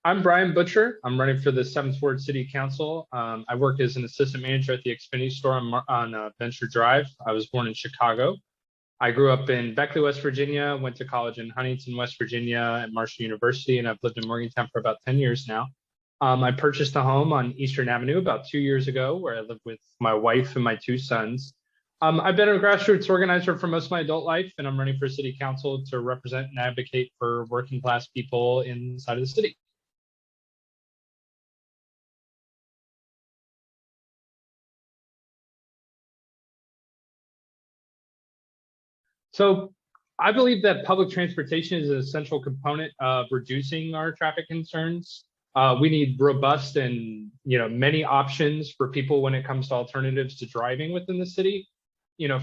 I'm Brian Butcher. I'm running for the 7th Ward City Council. I work as an assistant manager at the Xfinity store on Venture Drive. I was born in Chicago. I grew up in Beckley, West Virginia, went to college in Huntington, West Virginia at Marshall University, and I've lived in Morgantown for about 10 years now. I purchased a home on Eastern Avenue about 2 years ago, where I live with my wife and my two sons. I've been a grassroots organizer for most of my adult life, and I'm running for city council to represent and advocate for working class people inside of the city. So I believe that public transportation is an essential component of reducing our traffic concerns. We need robust and many options for people when it comes to alternatives to driving within the city.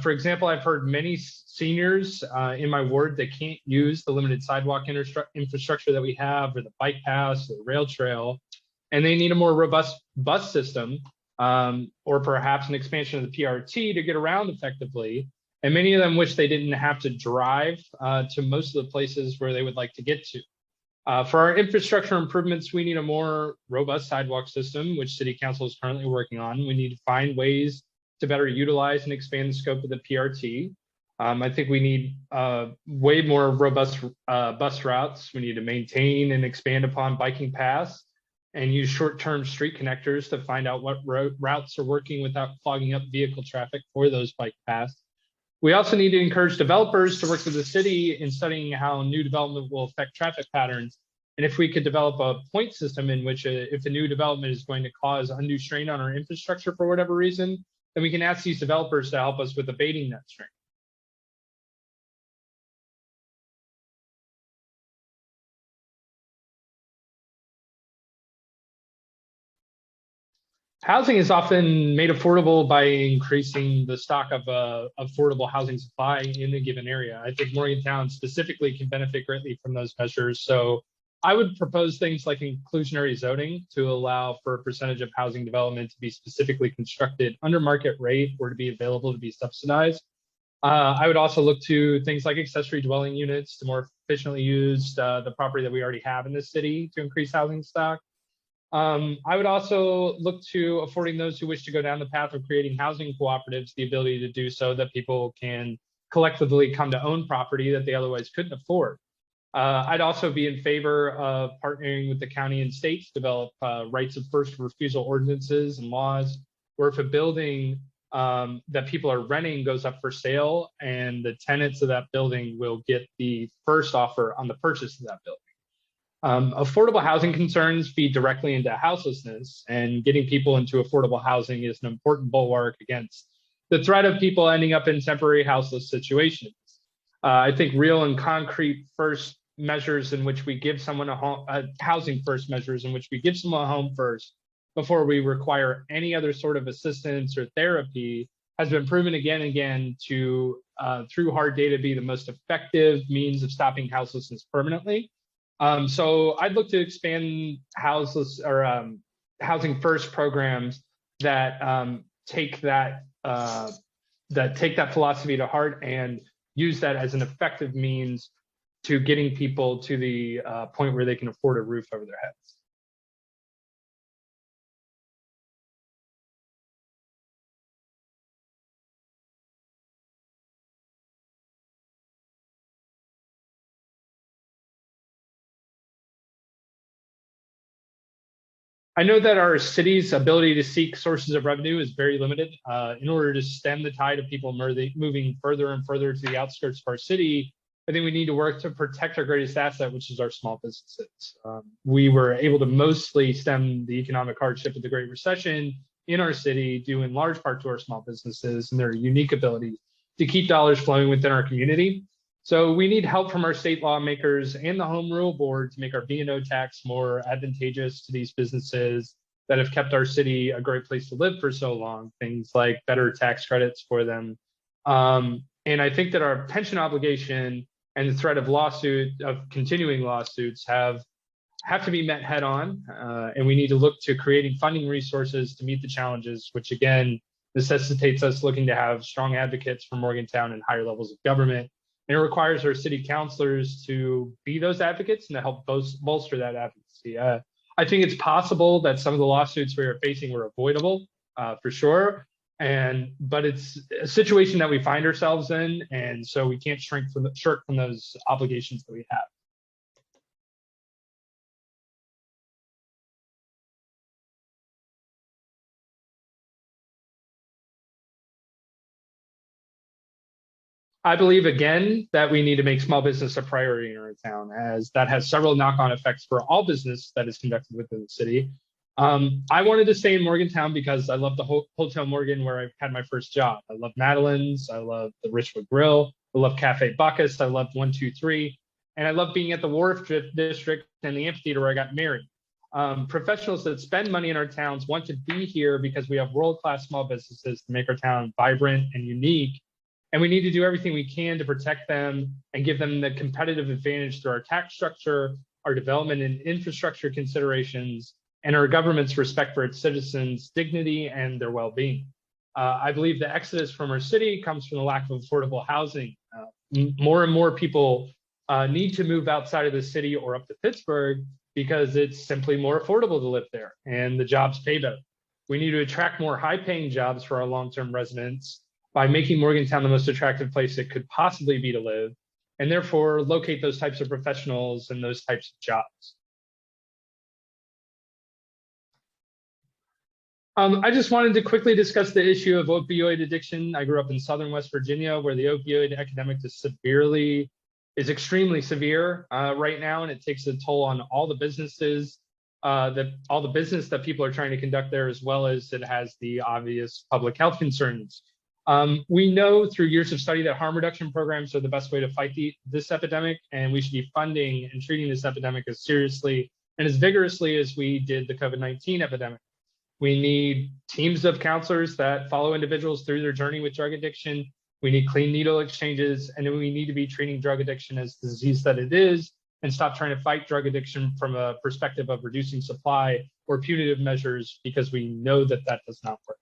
For example, I've heard many seniors in my ward that can't use the limited sidewalk infrastructure that we have, or the bike paths, or the rail trail, and they need a more robust bus system, or perhaps an expansion of the PRT to get around effectively. And many of them wish they didn't have to drive to most of the places where they would like to get to. For our infrastructure improvements, we need a more robust sidewalk system, which City Council is currently working on. We need to find ways to better utilize and expand the scope of the PRT. I think we need way more robust bus routes. We need to maintain and expand upon biking paths and use short-term street connectors to find out what routes are working without clogging up vehicle traffic for those bike paths. We also need to encourage developers to work with the city in studying how new development will affect traffic patterns. And if we could develop a point system in which if a new development is going to cause undue strain on our infrastructure for whatever reason, then we can ask these developers to help us with abating that strain. Housing is often made affordable by increasing the stock of affordable housing supply in a given area. I think Morgantown specifically can benefit greatly from those measures. So I would propose things like inclusionary zoning to allow for a percentage of housing development to be specifically constructed under market rate or to be available to be subsidized. I would also look to things like accessory dwelling units to more efficiently use the property that we already have in the city to increase housing stock. I would also look to affording those who wish to go down the path of creating housing cooperatives the ability to do so, that people can collectively come to own property that they otherwise couldn't afford. I'd also be in favor of partnering with the county and state to develop rights of first refusal ordinances and laws, where if a building that people are renting goes up for sale, and the tenants of that building will get the first offer on the purchase of that building. Affordable housing concerns feed directly into houselessness, and getting people into affordable housing is an important bulwark against the threat of people ending up in temporary houseless situations. I think real and concrete first measures in which we give someone a home, housing first measures in which we give someone a home first before we require any other sort of assistance or therapy has been proven again and again to, through hard data, be the most effective means of stopping houselessness permanently. So I'd look to expand houseless or housing first programs that take that philosophy to heart and use that as an effective means to getting people to the point where they can afford a roof over their heads. I know that our city's ability to seek sources of revenue is very limited. In order to stem the tide of people moving further and further to the outskirts of our city, I think we need to work to protect our greatest asset, which is our small businesses. We were able to mostly stem the economic hardship of the Great Recession in our city, due in large part to our small businesses and their unique ability to keep dollars flowing within our community. So we need help from our state lawmakers and the Home Rule Board to make our B&O tax more advantageous to these businesses that have kept our city a great place to live for so long, things like better tax credits for them. And I think that our pension obligation and the threat of continuing lawsuits have to be met head on. And we need to look to creating funding resources to meet the challenges, which again necessitates us looking to have strong advocates for Morgantown and higher levels of government. And it requires our city councilors to be those advocates and to help bolster that advocacy. I think it's possible that some of the lawsuits we are facing were avoidable, for sure. But it's a situation that we find ourselves in, and so we can't shirk from those obligations that we have. I believe, again, that we need to make small business a priority in our town, as that has several knock-on effects for all business that is conducted within the city. I wanted to stay in Morgantown because I love the Hotel Morgan, where I've had my first job. I love Madeline's, I love the Richwood Grill, I love Cafe Bacchus, I love 123, and I love being at the Wharf District and the amphitheater where I got married. Professionals that spend money in our towns want to be here because we have world-class small businesses to make our town vibrant and unique. And we need to do everything we can to protect them and give them the competitive advantage through our tax structure, our development and infrastructure considerations, and our government's respect for its citizens' dignity and their well-being. I believe the exodus from our city comes from the lack of affordable housing. More and more people need to move outside of the city or up to Pittsburgh because it's simply more affordable to live there and the jobs pay better. We need to attract more high-paying jobs for our long-term residents by making Morgantown the most attractive place it could possibly be to live, and therefore locate those types of professionals and those types of jobs. I just wanted to quickly discuss the issue of opioid addiction. I grew up in Southern West Virginia, where the opioid epidemic is extremely severe right now, and it takes a toll on all the businesses, all the business that people are trying to conduct there, as well as it has the obvious public health concerns. We know through years of study that harm reduction programs are the best way to fight this epidemic, and we should be funding and treating this epidemic as seriously and as vigorously as we did the COVID-19 epidemic. We need teams of counselors that follow individuals through their journey with drug addiction. We need clean needle exchanges, and then we need to be treating drug addiction as the disease that it is and stop trying to fight drug addiction from a perspective of reducing supply or punitive measures, because we know that that does not work.